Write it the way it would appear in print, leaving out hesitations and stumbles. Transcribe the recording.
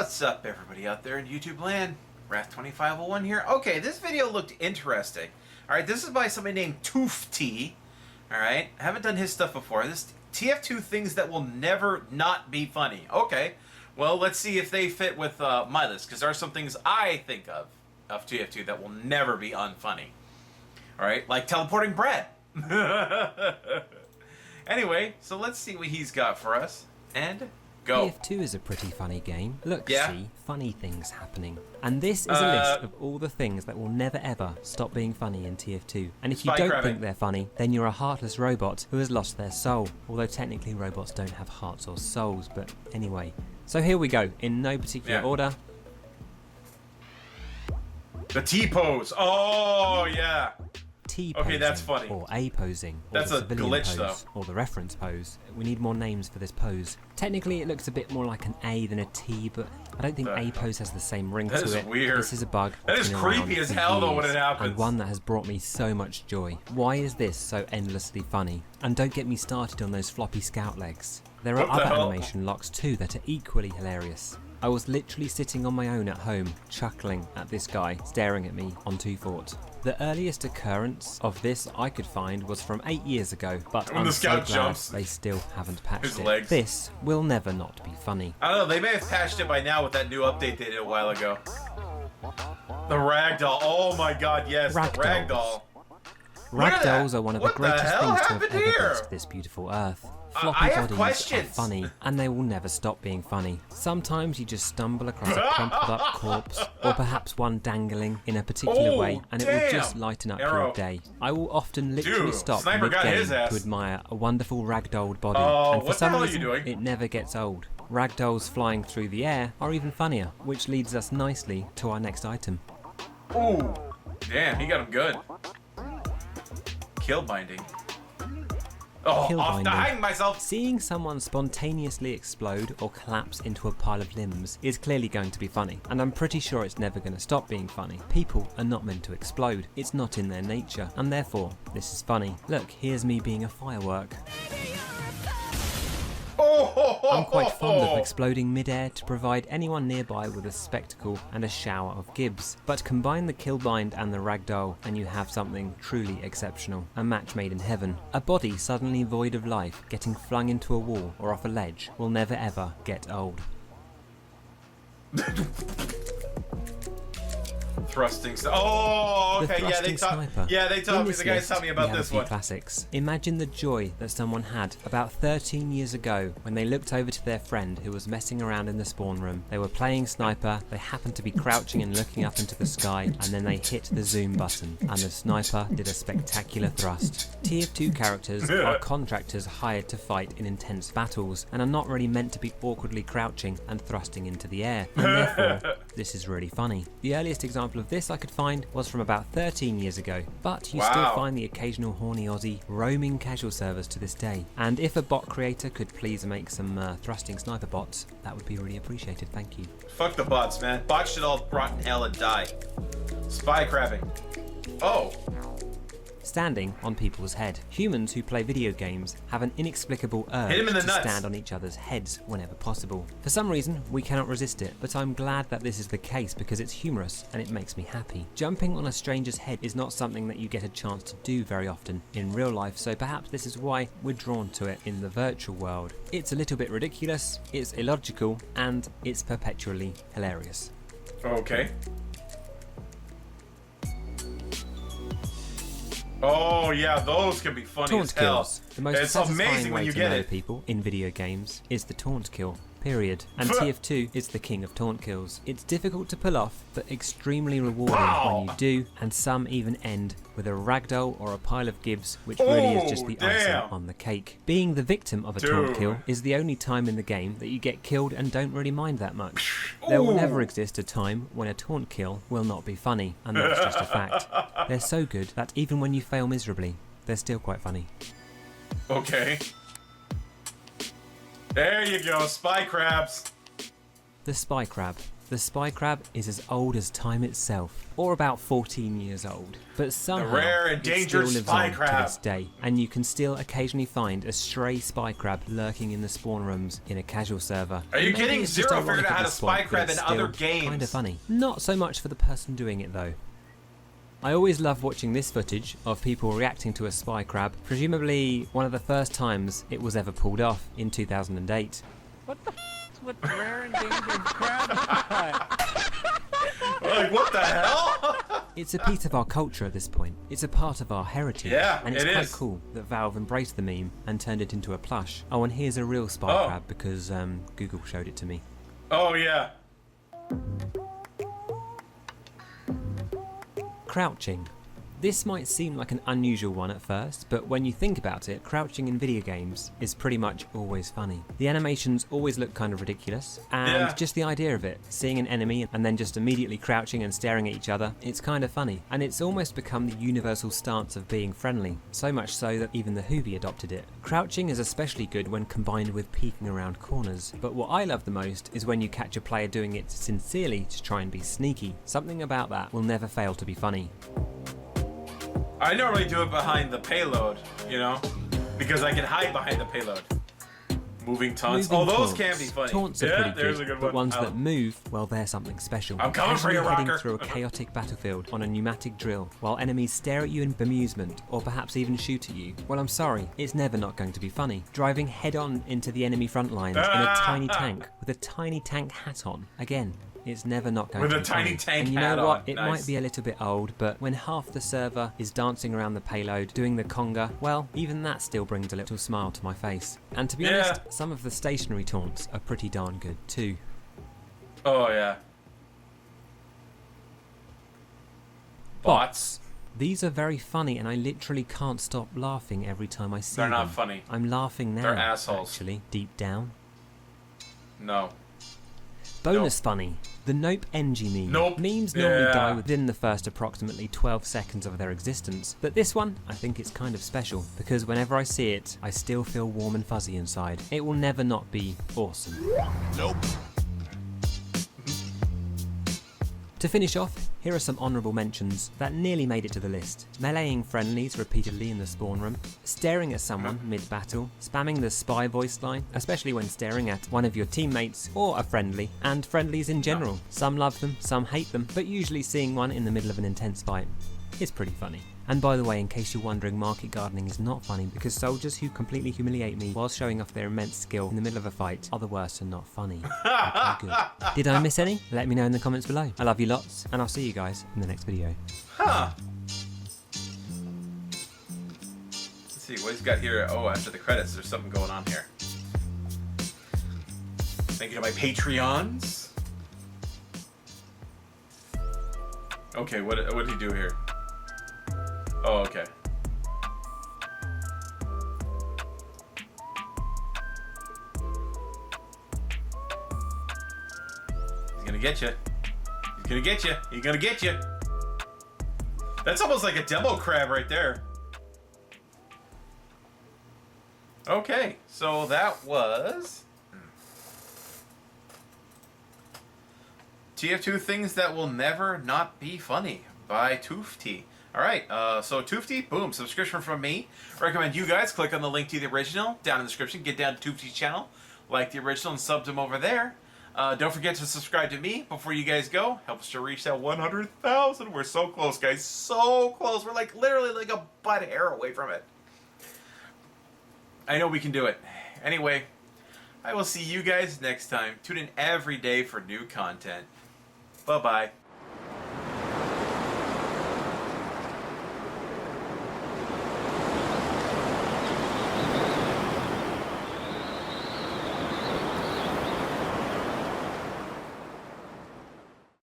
What's up, everybody out there in YouTube land? Wrath2501 here. Okay, this video looked interesting. Alright, this is by somebody named TF2. Alright, I haven't done his stuff before. This TF2 things that will never not be funny. Okay, well, let's see if they fit with my list, because there are some things I think of TF2 that will never be unfunny. Alright, like teleporting bread. Anyway, so let's see what he's got for us. And go. TF2 is a pretty funny game. Look, yeah. See, funny things happening. And this is a list of all the things that will never ever stop being funny in TF2. And if you don't think they're funny, then you're a heartless robot who has lost their soul. Although technically robots don't have hearts or souls, but anyway. So here we go, in no particular order. The T-pose. Oh, yeah. T-posing, okay, that's funny. Or A-posing, or that's the a civilian glitch, pose, or the reference pose. We need more names for this pose. Technically, it looks a bit more like an A than a T, but I don't think A-pose has the same ring to it. That is weird. This is a bug. That is creepy as hell, though, when it happens. And one that has brought me so much joy. Why is this so endlessly funny? And don't get me started on those floppy scout legs. There are other animation locks too that are equally hilarious. I was literally sitting on my own at home, chuckling at this guy staring at me on 2 Fort. The earliest occurrence of this I could find was from 8 years ago, but I'm so glad they still haven't patched it. This will never not be funny. I don't know, they may have patched it by now with that new update they did a while ago. The Ragdoll, oh my god, yes, the Ragdoll. Ragdolls are one of the greatest things to have ever graced this beautiful earth. Floppy bodies are funny, and they will never stop being funny. Sometimes you just stumble across a crumpled up corpse, or perhaps one dangling in a particular way, and it will just lighten up your day. I will often literally stop mid-game to admire a wonderful ragdolled body, and for some reason, it never gets old. Ragdolls flying through the air are even funnier, which leads us nicely to our next item. Ooh, damn, he got him good. Kill binding. Oh, I'm dying myself! Seeing someone spontaneously explode or collapse into a pile of limbs is clearly going to be funny, and I'm pretty sure it's never going to stop being funny. People are not meant to explode, it's not in their nature, and therefore, this is funny. Look, here's me being a firework. I'm quite fond of exploding mid-air to provide anyone nearby with a spectacle and a shower of gibs. But combine the killbind and the ragdoll and you have something truly exceptional. A match made in heaven. A body suddenly void of life getting flung into a wall or off a ledge will never ever get old. Thrusting. Oh, okay. The thrusting sniper. Yeah, they told me. The guys tell me about this one. Classics. Imagine the joy that someone had about 13 years ago when they looked over to their friend who was messing around in the spawn room. They were playing sniper. They happened to be crouching and looking up into the sky, and then they hit the zoom button, and the sniper did a spectacular thrust. TF2 characters are contractors hired to fight in intense battles, and are not really meant to be awkwardly crouching and thrusting into the air, and therefore this is really funny. The earliest example of this I could find was from about 13 years ago, but you still find the occasional horny Aussie roaming casual servers to this day. And if a bot creator could please make some thrusting sniper bots, that would be really appreciated, thank you. Fuck the bots, man. Bots should all rot in hell and die. Spy crabbing. Oh. Standing on people's head. Humans who play video games have an inexplicable urge to stand on each other's heads whenever possible. For some reason, we cannot resist it, but I'm glad that this is the case because it's humorous and it makes me happy. Jumping on a stranger's head is not something that you get a chance to do very often in real life, so perhaps this is why we're drawn to it in the virtual world. It's a little bit ridiculous, it's illogical, and it's perpetually hilarious. Okay. Oh yeah, those can be funny as hell. Kills. The most satisfying way to murder people in video games is the taunt kill. Period. And TF2 is the king of taunt kills. It's difficult to pull off, but extremely rewarding when you do, and some even end with a ragdoll or a pile of gibs, which really is just the icing on the cake. Being the victim of a taunt kill is the only time in the game that you get killed and don't really mind that much. There will never exist a time when a taunt kill will not be funny, and that's just a fact. They're so good that even when you fail miserably, they're still quite funny. Okay. There you go, spy crabs. The spy crab. The spy crab is as old as time itself, or about 14 years old. But somehow, rare it still endangered lives spy on to crab. this day, and you can still occasionally find a stray spy crab lurking in the spawn rooms in a casual server. Are you Maybe kidding? it's just Zero ironic figured out at how to this point, spy but crab it's in other still games. Kinda funny. Not so much for the person doing it though. I always love watching this footage of people reacting to a spy crab, presumably one of the first times it was ever pulled off in 2008. What the f***'s with rare endangered crab? Like, what the hell? It's a piece of our culture at this point. It's a part of our heritage. Yeah, and it's it quite is. cool that Valve embraced the meme and turned it into a plush. Oh, and here's a real spy Oh. crab because Google showed it to me. Oh, yeah. Crouching. This might seem like an unusual one at first, but when you think about it, crouching in video games is pretty much always funny. The animations always look kind of ridiculous, and Yeah. just the idea of it, seeing an enemy and then just immediately crouching and staring at each other, it's kind of funny. And it's almost become the universal stance of being friendly, so much so that even the Hoobie adopted it. Crouching is especially good when combined with peeking around corners, but what I love the most is when you catch a player doing it sincerely to try and be sneaky. Something about that will never fail to be funny. I normally do it behind the payload, you know, because I can hide behind the payload. Moving taunts. Moving Those taunts. can be funny. Taunts are yeah, pretty there's good, a good but one. ones that move, well, they're something special. I'm coming for you, Casually heading rocker. through a chaotic battlefield on a pneumatic drill, while enemies stare at you in bemusement, or perhaps even shoot at you. Well, I'm sorry, it's never not going to be funny. Driving head-on into the enemy front lines in a tiny tank with a tiny tank hat on. Again, it's never not going With to a be tiny funny. tank And you know hat what? on. It Nice. might be a little bit old, but when half the server is dancing around the payload, doing the conga, well, even that still brings a little smile to my face. And to be Yeah. honest, some of the stationary taunts are pretty darn good too. Oh, yeah. Bots. These are very funny, and I literally can't stop laughing every time I see They're them. not funny. I'm laughing now. They're assholes. Actually, deep down. No. Bonus funny. The Nope NG meme. Nope. Memes normally Yeah. die within the first approximately 12 seconds of their existence, but this one, I think it's kind of special, because whenever I see it, I still feel warm and fuzzy inside. It will never not be awesome. Nope. To finish off, here are some honourable mentions that nearly made it to the list. Meleeing friendlies repeatedly in the spawn room, staring at someone mid-battle, spamming the spy voice line, especially when staring at one of your teammates or a friendly, and friendlies in general. Some love them, some hate them, but usually seeing one in the middle of an intense fight is pretty funny. And by the way, in case you're wondering, market gardening is not funny because soldiers who completely humiliate me while showing off their immense skill in the middle of a fight are the worst and not funny. Okay, good. Did I miss any? Let me know in the comments below. I love you lots, and I'll see you guys in the next video. Huh. Let's see, what he's got here? Oh, after the credits, there's something going on here. Thank you to my Patreons. Okay, what did he do here? Oh, okay. He's gonna get you. He's gonna get you. He's gonna get you. That's almost like a demo crab right there. Okay, so that was TF2 Things That Will Never Not Be Funny by TF2. Alright, so TF2, boom, subscription from me. Recommend you guys click on the link to the original down in the description. Get down to TF2's channel, like the original, and sub to him over there. Don't forget to subscribe to me before you guys go. Help us to reach that 100,000. We're so close, guys. So close. We're like literally like a butt hair away from it. I know we can do it. Anyway, I will see you guys next time. Tune in every day for new content. Bye-bye.